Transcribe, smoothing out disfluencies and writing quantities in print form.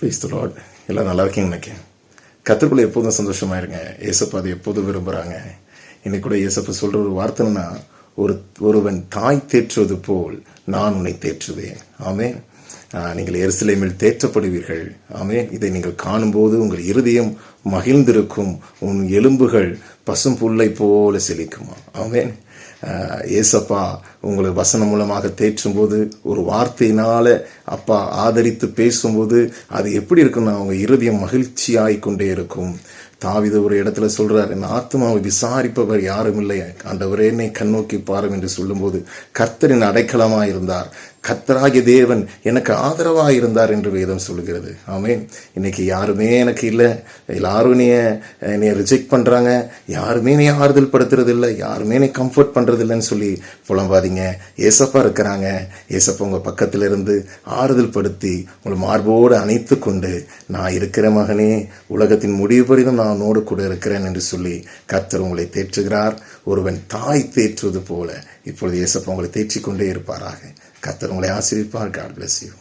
Praise the Lord. எல்லாம் நல்லா இருக்கீங்கன்னு நினைக்கிறேன். கர்த்தருக்குள்ள எப்போதும் சந்தோஷமா இருங்க. ஏசப்பா அதை எப்போதும் விரும்புகிறாங்க. இன்னைக்கு கூட ஏசப்பா சொல்கிற ஒரு வார்த்தைன்னா, ஒருவன் தாய் தேற்றுவது போல் நான் உன்னை தேற்றுவேன். ஆமென். நீங்கள் எருசலேமில் தேற்றப்படுவீர்கள். ஆமென். இதை நீங்கள் காணும்போது உங்கள் இருதயம் மகிழ்ந்திருக்கும், உன் எலும்புகள் பசும் புல்லை போல செழிக்குமா. ஆமென். ஏசப்பா உங்களை வசனம் மூலமாக தேற்றும்போது, ஒரு வார்த்தையினால அப்பா ஆதரித்து பேசும்போது அது எப்படி இருக்குன்னா, அவங்க இருதயம் மகிழ்ச்சியாய் கொண்டே இருக்கும். தாவீது ஒரு இடத்துல சொல்றார், என் ஆத்மாவை விசாரிப்பவர் யாரும் இல்லை, ஆண்டவரே என்னை கண்ணோக்கி பாரும் என்று சொல்லும்போது, கர்த்தரின் அடைக்கலமாக இருந்தார், கர்த்தராகிய தேவன் எனக்கு ஆதரவாக இருந்தார் என்று வேதம் சொல்லுகிறது. ஆமென். இன்னைக்கு யாருமே எனக்கு இல்லை, எல்லாரும் என்னை ரிஜெக்ட் பண்றாங்க, யாருமே என்னை ஆறுதல் படுத்துறது இல்லை, யாருமே என்னை கம்ஃபர்ட் பண்றது இல்லைன்னு சொல்லி புலம்பாதீங்க. ஏசப்பா இருக்கிறாங்க. ஏசப்பா உங்க பக்கத்துல இருந்து ஆறுதல் படுத்தி உங்களை மார்போடு அணைத்து கொண்டு, நான் இருக்கிற மகனே, உலகத்தின் முடிவு பரிதம் நான் உன்னோடு கூட இருக்கிறேன் என்று சொல்லி கர்த்தர் உங்களை தேற்றுகிறார். ஒருவன் தாய் தேற்றுவது போல இப்பொழுது ஏசப்பா உங்களை தேற்றிக் கொண்டே இருப்பாராக. கர்த்தர் உங்களை ஆசீர்வதிப்பார். God bless you.